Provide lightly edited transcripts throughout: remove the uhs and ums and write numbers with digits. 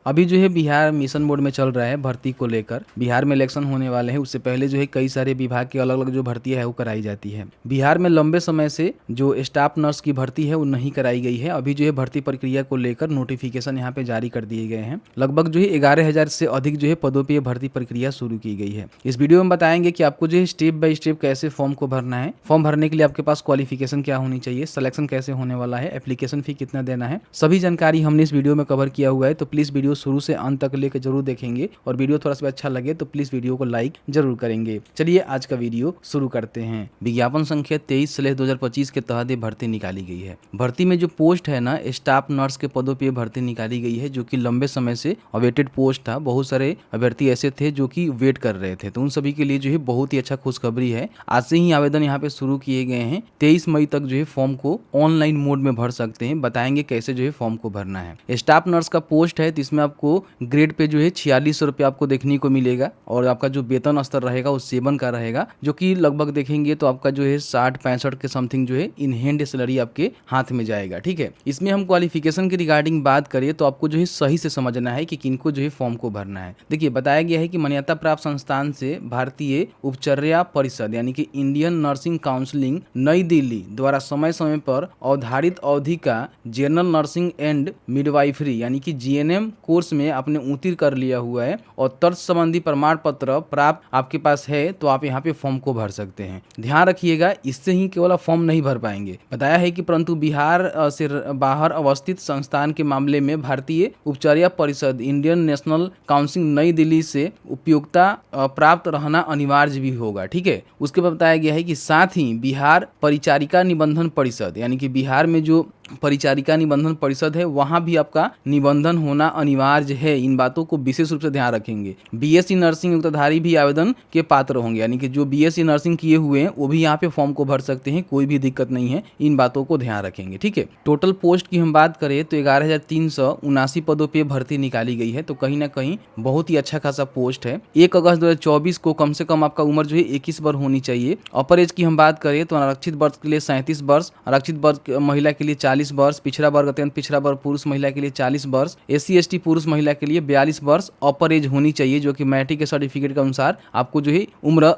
अभी जो है बिहार मिशन मोड में चल रहा है भर्ती को लेकर। बिहार में इलेक्शन होने वाले हैं, उससे पहले जो है कई सारे विभाग की अलग अलग जो भर्तियां है वो कराई जाती है। बिहार में लंबे समय से जो स्टाफ नर्स की भर्ती है वो नहीं कराई गई है। अभी जो है भर्ती प्रक्रिया को लेकर नोटिफिकेशन यहाँ पे जारी कर दिए गए हैं। लगभग जो है 11,000 से अधिक जो है पदों पर भर्ती प्रक्रिया शुरू की गई है। इस वीडियो में बताएंगे कि आपको जो है स्टेप बाय स्टेप कैसे फॉर्म को भरना है, फॉर्म भरने के लिए आपके पास क्वालिफिकेशन क्या होनी चाहिए, सिलेक्शन कैसे होने वाला है, एप्लीकेशन फी कितना देना है, सभी जानकारी हमने इस वीडियो में कवर किया हुआ है। तो प्लीज वीडियो शुरू से अंत तक लेकर जरूर देखेंगे और वीडियो थोड़ा सा अच्छा लगे तो प्लीज वीडियो को लाइक जरूर करेंगे। चलिए आज का वीडियो शुरू करते हैं। विज्ञापन संख्या 23/2025 के तहत ये भर्ती निकाली गई है। भर्ती में जो पोस्ट है ना, स्टाफ नर्स के पदों पर भर्ती निकाली गई है, जो कि लंबे समय से अवेटेड पोस्ट था। बहुत सारे अभ्यर्थी ऐसे थे जो कि वेट कर रहे थे, तो उन सभी के लिए जो है बहुत ही अच्छा खुशखबरी है। आज से ही आवेदन यहाँ पे शुरू किए गए हैं। 23 मई तक जो है फॉर्म को ऑनलाइन मोड में भर सकते हैं। बताएंगे कैसे जो है फॉर्म को भरना है। स्टाफ नर्स का पोस्ट है तो इसमें आपको ग्रेड पे जो है 4600 रुपये आपको देखने को मिलेगा और आपका जो वेतन स्तर रहेगा वो 7 का रहेगा, जो कि लगभग देखेंगे तो आपका जो है 60-65 के समथिंग जो है इन हैंड सैलरी आपके हाथ में जाएगा। ठीक है, इसमें हम क्वालिफिकेशन की रिगार्डिंग बात करें तो आपको जो है सही से समझना है कि किनको जो है फॉर्म को भरना है। देखिए बताया गया है कि मान्यता प्राप्त संस्थान से भारतीय उपचर्या परिषद यानी कि इंडियन नर्सिंग काउंसिलिंग नई दिल्ली द्वारा समय समय पर अवधारित अवधि का जनरल नर्सिंग एंड मिडवाइफरी यानी कि जीएनएम कोर्स में आपने उत्तीर्ण कर लिया हुआ है और तर्क संबंधी प्रमाण पत्र प्राप्त आपके पास है तो आप यहाँ पे फॉर्म को भर सकते हैं। ध्यान रखिएगा, इससे ही केवल फॉर्म नहीं भर पाएंगे। बताया है कि परंतु बिहार से बाहर अवस्थित संस्थान के मामले में भारतीय उपचर्या परिषद इंडियन नेशनल काउंसिल नई दिल्ली से उपयोगिता प्राप्त रहना अनिवार्य भी होगा। ठीक है, उसके बाद बताया गया है कि साथ ही बिहार परिचारिका निबंधन परिषद यानी कि बिहार में जो परिचारिका निबंधन परिषद है वहां भी आपका निबंधन होना अनिवार्य है। इन बातों को विशेष रूप से ध्यान रखेंगे। बीएससी नर्सिंग युक्तधारी भी आवेदन के पात्र होंगे, यानी कि जो बीएससी नर्सिंग किए हुए हैं वो भी यहाँ पे फॉर्म को भर सकते हैं, कोई भी दिक्कत नहीं है। इन बातों को ध्यान रखेंगे। ठीक है, टोटल पोस्ट की हम बात करें तो 11,379 पदों पर भर्ती निकाली गई है, तो कहीं ना कहीं बहुत ही अच्छा खासा पोस्ट है। 1 अगस्त 2024 को कम से कम आपका उम्र जो है 21 वर्ष होनी चाहिए। अपर एज की हम बात करें तो आरक्षित वर्ग के लिए 37 वर्ष, आरक्षित वर्ग महिला के लिए 40 वर्ष, पिछड़ा वर्ग अत्यंत पिछड़ा वर्ग पुरुष महिला के लिए 40 वर्ष, एससी एसटी पुरुष महिला के लिए 42 वर्ष अपर एज होनी चाहिए, जो कि मैट्रिक के सर्टिफिकेट के अनुसार आपको जो है उम्र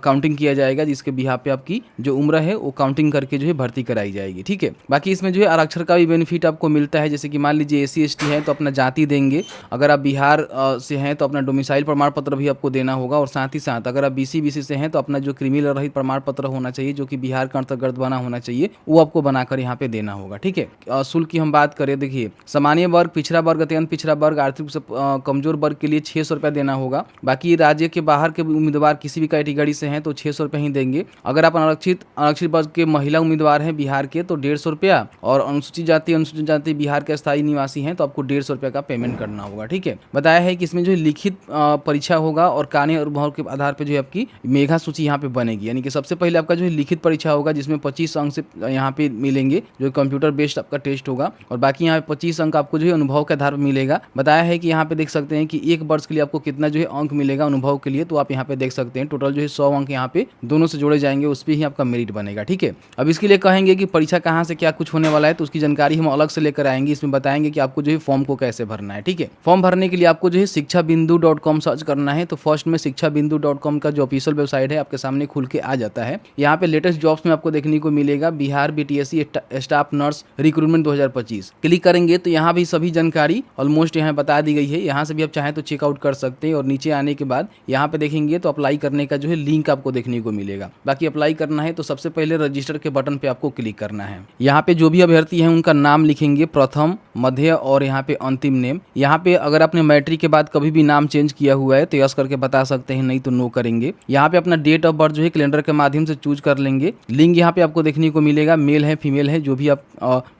काउंटिंग किया जाएगा, जिसके बिहाफ पे आपकी जो उम्र है वो काउंटिंग करके जो है भर्ती कराई जाएगी। ठीक है, बाकी इसमें जो है आरक्षण का भी बेनिफिट आपको मिलता है। जैसे कि मान लीजिए एससी एसटी है तो अपना जाति देंगे, अगर आप बिहार से हैं तो अपना डोमिसाइल प्रमाण पत्र भी आपको देना होगा, और साथ ही साथ अगर आप बीसी से हैं तो अपना जो क्रिमिनल रहित प्रमाण पत्र होना चाहिए जो कि बिहार के अंतर्गत बना होना चाहिए, वो आपको बनाकर यहाँ पे देना होगा। ठीक है, शुल्क की हम बात करें, देखिए सामान्य वर्ग, पिछड़ा वर्ग, अत्यंत पिछड़ा वर्ग, आर्थिक रूप से कमजोर वर्ग के लिए 600 रुपया देना होगा। बाकी राज्य के बाहर के उम्मीदवार किसी भी कैटेगरी से हैं तो 600 रुपये ही देंगे। अगर आप आरक्षित वर्ग के महिला उम्मीदवार हैं बिहार के तो 150 रुपया, और अनुसूचित जाति बिहार के स्थायी निवासी हैं तो आपको 150 रुपये का पेमेंट करना होगा। ठीक है, बताया है कि इसमें जो है लिखित परीक्षा होगा और कार्य अनुभव के आधार पर जो है आपकी मेधा सूची यहाँ पे बनेगी, यानी कि सबसे पहले आपका जो है लिखित परीक्षा होगा जिसमें 25 अंक से यहाँ पे मिलेंगे, जो कंप्यूटर बेस्ड आपका टेस्ट होगा, और बाकी यहाँ पे 25 अंक आपको जो है अनुभव के आधार पर मिलेगा। बताया है कि यहाँ पे देख सकते हैं कि 1 वर्ष के लिए आपको कितना जो है अंक मिलेगा अनुभव के लिए, तो आप यहाँ पे देख सकते हैं टोटल जो है 100 अंक यहाँ पे दोनों से जोड़े जाएंगे, उस पर ही आपका मेरिट बनेगा। ठीक है, अब इसके लिए कहेंगे कि परीक्षा कहाँ से क्या कुछ होने वाला है तो उसकी जानकारी हम अलग से लेकर आएंगे। इसमें बताएंगे कि आपको जो है फॉर्म को कैसे भरना है। ठीक है, फॉर्म भरने के लिए आपको जो है शिक्षाबिंदु.com सर्च करना है, तो फर्स्ट में शिक्षाबिंदु.com का जो ऑफिशियल वेबसाइट है आपके सामने खुल के आ जाता है। यहाँ पे लेटेस्ट जॉब्स में आपको देखने को मिलेगा Bihar BTSC staff nurse recruitment 2025। Click करेंगे तो यहाँ भी सभी जानकारी ऑलमोस्ट यहाँ बता दी गई है। यहाँ से भी आप चाहें तो चेकआउट कर सकते हैं, और नीचे आने के बाद यहाँ पे देखेंगे तो अप्लाई करने का जो है लिंक आपको देखने को मिलेगा। बाकी अप्लाई करना है तो सबसे पहले रजिस्टर के बटन पे आपको क्लिक करना है। यहाँ पे जो भी अभ्यर्थी हैं उनका नाम लिखेंगे, प्रथम, मध्य और यहाँ पे अंतिम नेम। यहाँ पे अगर आपने मैट्रिक के बाद कभी भी नाम चेंज किया हुआ है तो यस करके बता सकते हैं, नहीं तो नो करेंगे। यहाँ पे अपना डेट ऑफ बर्थ जो है कैलेंडर के माध्यम से चूज कर लेंगे। लिंग यहाँ पे आपको देखने को मिलेगा, मेल है फीमेल है, जो भी आप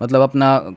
मतलब अपना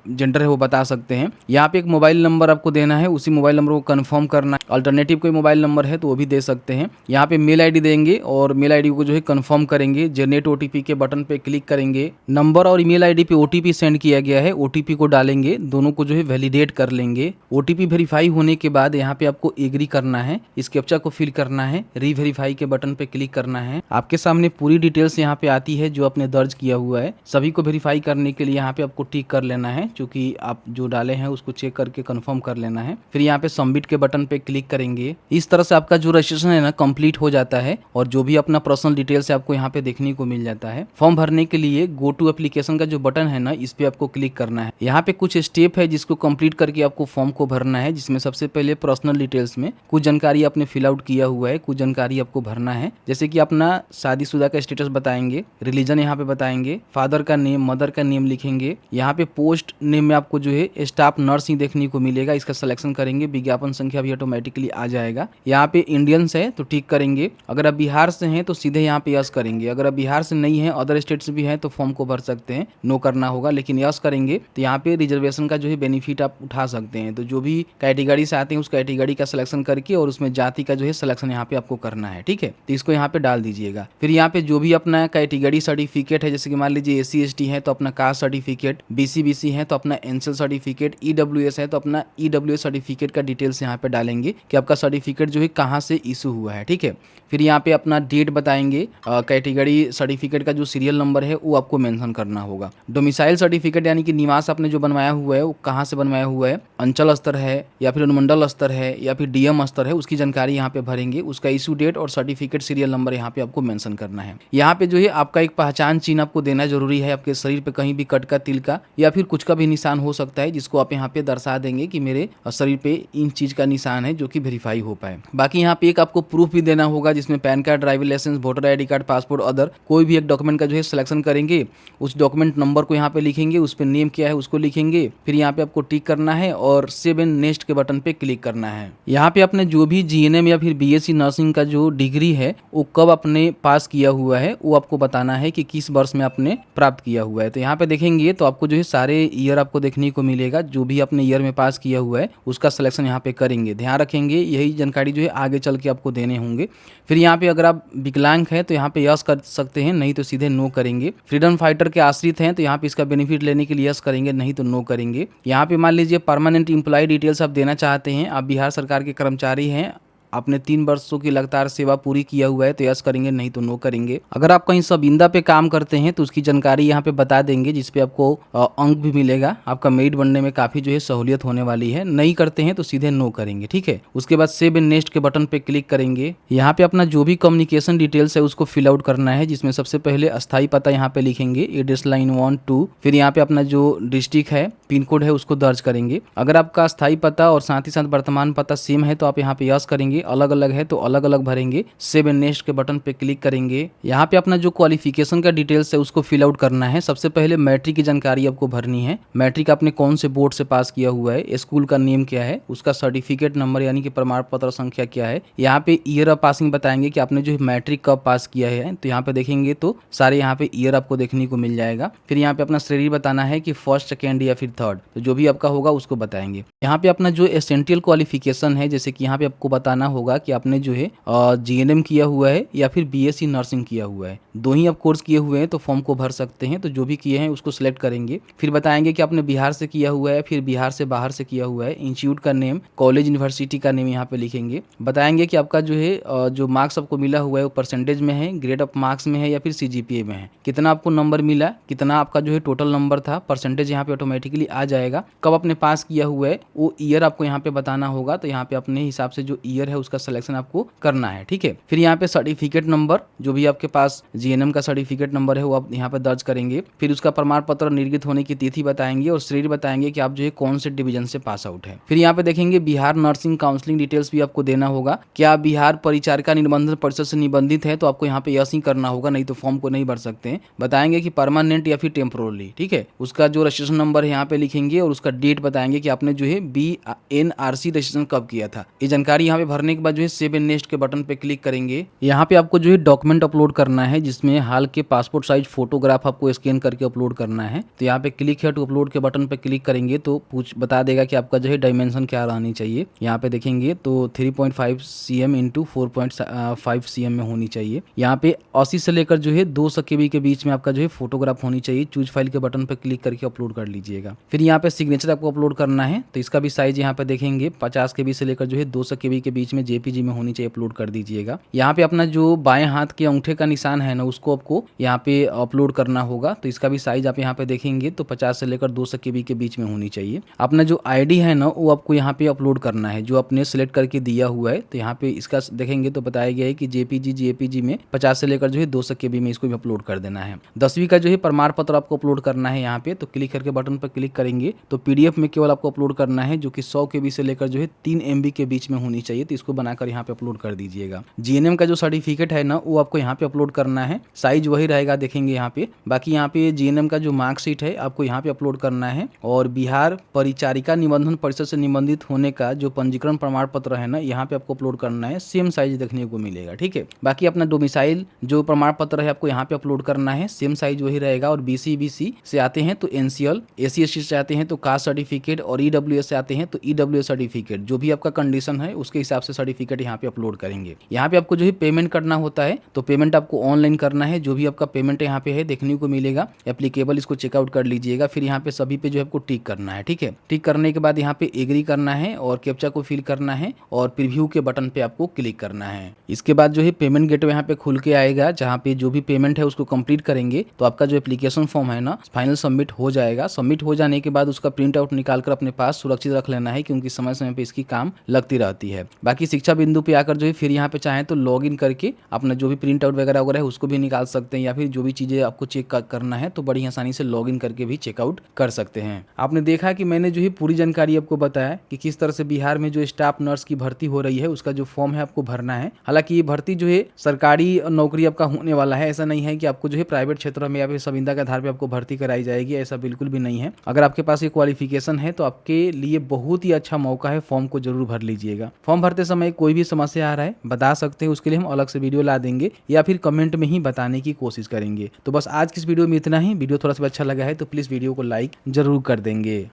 जेंडर है वो बता सकते हैं। यहाँ पे एक मोबाइल नंबर आपको देना है, उसी मोबाइल नंबर को कंफर्म करना है। अल्टरनेटिव कोई मोबाइल नंबर है तो वो भी दे सकते हैं। यहाँ पे मेल आईडी देंगे और मेल आईडी को जो है कंफर्म करेंगे। जनरेट ओटीपी के बटन पे क्लिक करेंगे। नंबर और ईमेल आईडी पे ओटीपी सेंड किया गया है, ओटीपी को डालेंगे, दोनों को जो है वैलिडेट कर लेंगे। ओटीपी वेरीफाई होने के बाद यहाँ पे आपको एग्री करना है, इस कैप्चा को फिल करना है, रीवेरीफाई के बटन पे क्लिक करना है। आपके सामने पूरी डिटेल्स यहाँ पे आती है जो आपने दर्ज किया हुआ है। सभी को वेरीफाई करने करने के लिए यहाँ पे आपको टिक कर लेना है, क्योंकि आप जो डाले हैं उसको चेक करके कंफर्म कर लेना है। फिर यहाँ पे सबमिट के बटन पे क्लिक करेंगे। इस तरह से आपका जो रजिस्ट्रेशन है ना कंप्लीट हो जाता है और जो भी अपना पर्सनल डिटेल्स है आपको यहाँ पे देखने को मिल जाता है। फॉर्म भरने के लिए गो टू एप्लीकेशन का जो बटन है ना इस पे आपको क्लिक करना है। यहाँ पे कुछ स्टेप है जिसको कंप्लीट करके आपको फॉर्म को भरना है, जिसमें सबसे पहले पर्सनल डिटेल्स में कुछ जानकारी आपने फिल आउट किया हुआ है, कुछ जानकारी आपको भरना है, जैसे कि अपना शादीशुदा का स्टेटस बताएंगे, रिलीजन यहाँ पे बताएंगे, फादर का नेम, मदर का नेम लिखेंगे। यहाँ पे पोस्ट नेम में आपको जो है स्टाफ नर्स ही देखने को मिलेगा, इसका सिलेक्शन करेंगे। विज्ञापन संख्या भी ऑटोमेटिकली आ जाएगा। यहाँ पे इंडियंस है तो ठीक करेंगे। अगर आप बिहार से हैं तो सीधे यहाँ पे यस करेंगे। अगर आप बिहार से नहीं है, अदर स्टेट से भी हैं तो फॉर्म को भर सकते हैं, नो करना होगा। लेकिन यस करेंगे तो यहाँ पे रिजर्वेशन का जो है बेनिफिट आप उठा सकते हैं। तो जो भी कैटेगरी से आते हैं उस कैटेगरी का सिलेक्शन करके और उसमें जाति का जो है सिलेक्शन यहाँ पे आपको करना है, ठीक है। तो इसको यहाँ पे डाल दीजिएगा। फिर यहाँ पे जो भी अपना कैटेगरी सर्टिफिकेट है, जैसे कि मान लीजिए SC/ST है तो अपना कास्ट सर्टिफिकेट, BC/BC है तो अपना एनसीएल सर्टिफिकेट, EWS है तो अपना EWS सर्टिफिकेट का डिटेल्स यहाँ पे डालेंगे कि आपका सर्टिफिकेट जो है कहाँ से इशू हुआ है, ठीक है। फिर यहाँ पे अपना डेट बताएंगे। कैटेगरी सर्टिफिकेट का जो सीरियल नंबर है वो आपको मेंशन करना होगा। डोमिसाइल सर्टिफिकेट यानी कि निवास आपने जो बनवाया हुआ है वो कहाँ से बनवाया हुआ है, अंचल स्तर है या फिर अनुमंडल स्तर है या फिर DM स्तर है, उसकी जानकारी यहाँ पे भरेंगे। उसका इशू डेट और सर्टिफिकेट सीरियल नंबर यहाँ पे आपको मेंशन करना है। यहाँ पे जो है आपका एक पहचान चिन्ह आपको देना जरूरी है। आपके शरीर पे कहीं भी कट का, तिल का या फिर कुछ का भी निशान हो सकता है, जिसको आप यहाँ पे दर्शा देंगे कि मेरे शरीर पे इन चीज का निशान है, जो कि वेरीफाई हो पाए। बाकी यहाँ पे एक आपको प्रूफ भी देना होगा, जिसमें PAN card, driving licence, voter ID card, passport, other कोई भी एक डॉक्यूमेंट का जो है सिलेक्शन करेंगे। उस डॉक्यूमेंट नंबर को यहाँ पे लिखेंगे, उस पर नेम क्या है उसको लिखेंगे। फिर यहाँ पे आपको टिक करना है और सेव एंड नेक्स्ट के बटन पे क्लिक करना है। यहाँ पे आपने जो भी GNM या फिर BSc नर्सिंग का जो डिग्री है वो कब आपने पास किया हुआ है वो आपको बताना है कि किस वर्ष में आपने प्राप्त किया हुआ है। तो यहाँ पे देखेंगे तो आपको जो है सारे ईयर आपको देखने को मिलेगा। जो भी आपने ईयर में पास किया हुआ है उसका सिलेक्शन यहाँ पे करेंगे। ध्यान रखेंगे यही जानकारी जो है आगे चल के आपको देने होंगे। फिर यहाँ पे अगर आप विकलांग है तो यहाँ पे यस कर सकते हैं, नहीं तो सीधे नो करेंगे। फ्रीडम फाइटर के आश्रित हैं तो यहाँ पे इसका बेनिफिट लेने के लिए यस करेंगे, नहीं तो नो करेंगे। यहाँ पे मान लीजिए परमानेंट एम्प्लॉय डिटेल्स आप देना चाहते हैं, आप बिहार सरकार के कर्मचारी हैं, आपने 3 वर्षों की लगातार सेवा पूरी किया हुआ है तो यस करेंगे, नहीं तो नो करेंगे। अगर आप कहीं सबइंदा पे काम करते हैं तो उसकी जानकारी यहाँ पे बता देंगे, जिसपे आपको अंक भी मिलेगा। आपका मेरिट बनने में काफी जो है सहूलियत होने वाली है। नहीं करते हैं तो सीधे नो करेंगे, ठीक है। उसके बाद सेव एंड नेक्स्ट के बटन पे क्लिक करेंगे। यहाँ पे अपना जो भी कम्युनिकेशन डिटेल्स है उसको फिल आउट करना है, जिसमें सबसे पहले अस्थायी पता यहाँ पे लिखेंगे, एड्रेस लाइन 1 2। फिर यहाँ पे अपना जो डिस्ट्रिक्ट है, पिन कोड है उसको दर्ज करेंगे। अगर आपका अस्थायी पता और साथ ही साथ वर्तमान पता सेम है तो आप यहाँ पे यस करेंगे, अलग अलग है तो अलग अलग भरेंगे। सेव एंड नेक्स्ट के बटन पे क्लिक करेंगे। यहाँ पे अपना जो क्वालिफिकेशन का डिटेल्स है उसको फिल आउट करना है। सबसे पहले मैट्रिक की जानकारी आपको भरनी है। मैट्रिक आपने कौन से बोर्ड से पास किया हुआ है, स्कूल का नेम क्या है, उसका सर्टिफिकेट नंबर यानी कि प्रमाण पत्र संख्या क्या है। यहाँ पे ईयर ऑफ पासिंग बताएंगे कि आपने जो है मैट्रिक कब पास किया है। तो यहाँ पे देखेंगे तो सारे यहाँ पे ईयर आपको देखने को मिल जाएगा। फिर यहाँ पे अपना श्रेणी बताना है कि फर्स्ट, सेकेंड या फिर थर्ड, तो जो भी आपका होगा उसको बताएंगे। यहाँ पे अपना जो एसेंशियल क्वालिफिकेशन है, जैसे कि यहाँ पे आपको बताना होगा कि आपने जो है GNM किया हुआ है या फिर BSc नर्सिंग किया हुआ है। दो ही आप कोर्स किए हुए हैं तो फॉर्म को भर सकते हैं। तो जो भी किए हैं उसको सिलेक्ट करेंगे। फिर बताएंगे कि आपने बिहार से किया हुआ है, फिर बिहार से बाहर से किया हुआ है, इंस्टीट्यूट का नेम, कॉलेज, यूनिवर्सिटी का नेम यहाँ पे लिखेंगे। बताएंगे कि आपका जो है जो मार्क्स आपको मिला हुआ है वो परसेंटेज में है, ग्रेड ऑफ मार्क्स में है या फिर CGPA में है, कितना आपको नंबर मिला, कितना आपका जो है टोटल नंबर था, परसेंटेज यहाँ पे ऑटोमेटिकली आ जाएगा। कब आपने पास किया हुआ है वो ईयर आपको यहाँ पे बताना होगा। तो यहाँ पे अपने हिसाब से जो ईयर है उसका सिलेक्शन आपको करना है, ठीक है। फिर यहाँ पे सर्टिफिकेट नंबर, जो भी आपके पास GNM का सर्टिफिकेट नंबर है वो आप यहाँ पे दर्ज करेंगे। फिर उसका प्रमाण पत्र निर्गत होने की तिथि बताएंगे और श्रेणी बताएंगे कि आप जो है कौन से डिवीजन से पास आउट है। फिर यहाँ पे देखेंगे बिहार नर्सिंग काउंसलिंग डिटेल्स भी आपको देना होगा। क्या बिहार परिचारिका निबंधन परिषद से निबंधित है तो आपको यहाँ पे यस ही करना होगा, नहीं तो फॉर्म को नहीं भर सकते हैं। बताएंगे कि परमानेंट या फिर टेम्पोररी, ठीक है। उसका जो रजिस्ट्रेशन नंबर है यहाँ पे लिखेंगे और उसका डेट बताएंगे कि आपने जो है BNRC रजिस्ट्रेशन कब किया था। ये जानकारी यहाँ पे भरने के बाद जो है सेव एंड नेक्स्ट के बटन पे क्लिक करेंगे। यहाँ पे आपको जो है डॉक्यूमेंट अपलोड करना है, जिसमें हाल के पासपोर्ट साइज फोटोग्राफ आपको स्कैन करके अपलोड करना है। तो यहाँ पे क्लिक है टू अपलोड के बटन पे क्लिक करेंगे तो बता देगा कि आपका जो है डायमेंशन क्या रहनी चाहिए। यहाँ पे देखेंगे तो 3.5 cm इंटू 4.5 cm में होनी चाहिए। यहाँ पे 80 से लेकर जो है 200 KB के बीच में आपका जो है फोटोग्राफ होनी चाहिए। चूज फाइल के बटन पे क्लिक करके अपलोड कर लीजिएगा। फिर यहाँ पे सिग्नेचर आपको अपलोड करना है, तो इसका भी साइज यहाँ पे देखेंगे 50 KB से लेकर जो है 200 KB के बीच में में जेपीजी में होनी चाहिए, अपलोड कर दीजिएगा। यहाँ पे अपना जो बाएं हाथ के अंगूठे का निशान है ना, उसको आपको यहाँ पे अपलोड करना होगा। तो इसका भी साइज आप यहाँ पे देखेंगे तो 50 से लेकर 200 KB के बीच में होनी चाहिए। अपना जो आईडी है ना, वो आपको यहाँ पे अपलोड करना है, जो आपने सिलेक्ट करके दिया हुआ है। तो यहाँ पे इसका देखेंगे तो बताया गया है कि जेपीजी में 50 से लेकर जो है 200 KB में इसको भी अपलोड कर देना है। 10वीं का जो है प्रमाण पत्र आपको अपलोड करना है। यहाँ पे तो क्लिक करके बटन पर क्लिक करेंगे तो PDF में केवल आपको अपलोड करना है, जो कि 100 KB से लेकर जो है 3 MB के बीच में होनी चाहिए। तो इसको बनाकर यहाँ पे अपलोड कर दीजिएगा। GNM का जो सर्टिफिकेट है ना, वो आपको यहाँ पे अपलोड करना है, साइज वही रहेगा देखेंगे यहाँ पे। बाकी यहाँ पे GNM का जो मार्कशीट है आपको यहाँ पे अपलोड करना है, और बिहार परिचारिका निबंधन परिषद से निबंधित होने का जो पंजीकरण प्रमाण पत्र है ना, यहाँ पे आपको अपलोड करना है। सेम साइज देखने को मिलेगा, ठीक है। बाकी अपना डोमिसाइल जो प्रमाण पत्र है आपको यहाँ पे अपलोड करना है, सेम साइज वही रहेगा। और BC से आते हैं तो NCL, SC/ST से आते हैं तो कास्ट सर्टिफिकेट, और EWS से आते हैं तो EWS सर्टिफिकेट। जो भी आपका कंडीशन है उसके हिसाब से सर्टिफिकेट यहाँ पे अपलोड करेंगे। यहाँ पे आपको जो है पेमेंट करना होता है, तो पेमेंट आपको ऑनलाइन करना है। जो भी आपका पेमेंट यहाँ पे है देखने को मिलेगा एप्लीकेबल, इसको चेकआउट कर लीजिएगा। फिर यहाँ पे सभी पे जो है आपको टिक करना है, ठीक है। टिक करने के बाद यहाँ पे एग्री करना है और कैप्चा को फिल करना है, और प्रीव्यू के बटन पे आपको क्लिक करना है। इसके बाद जो है पेमेंट गेटवे यहाँ पे खुल के आएगा, जहाँ पे जो भी पेमेंट है उसको कंप्लीट करेंगे तो आपका जो एप्लीकेशन फॉर्म है ना, फाइनल सबमिट हो जाएगा। सबमिट हो जाने के बाद उसका प्रिंट आउट निकाल कर अपने पास सुरक्षित रख लेना है, क्योंकि समय समय पे इसकी काम लगती रहती है। बाकी शिक्षा बिंदु पे आकर जो है फिर यहाँ पे चाहें तो लॉग इन करके अपना जो भी प्रिंट आउट वगैरह है उसको भी निकाल सकते हैं, या फिर जो भी चीजें आपको चेक करना है तो बड़ी आसानी से लॉग इन करके भी चेकआउट कर सकते हैं। आपने देखा कि मैंने जो है पूरी जानकारी आपको बताया कि किस तरह से बिहार में जो स्टाफ नर्स की भर्ती हो रही है, उसका जो फॉर्म है आपको भरना है। हालांकि ये भर्ती जो है सरकारी नौकरी आपका होने वाला है, ऐसा नहीं है कि आपको जो है प्राइवेट क्षेत्र में या फिर संविदा के आधार पर आपको भर्ती कराई जाएगी, ऐसा बिल्कुल भी नहीं है। अगर आपके पास ये क्वालिफिकेशन है तो आपके लिए बहुत ही अच्छा मौका है, फॉर्म को जरूर भर लीजिएगा। फॉर्म भरते समय कोई भी समस्या आ रहा है बता सकते हैं, उसके लिए हम अलग से वीडियो ला देंगे, या फिर कमेंट में ही बताने की कोशिश करेंगे। तो बस आज की इस वीडियो में इतना ही। वीडियो थोड़ा सा अच्छा लगा है तो प्लीज वीडियो को लाइक जरूर कर देंगे।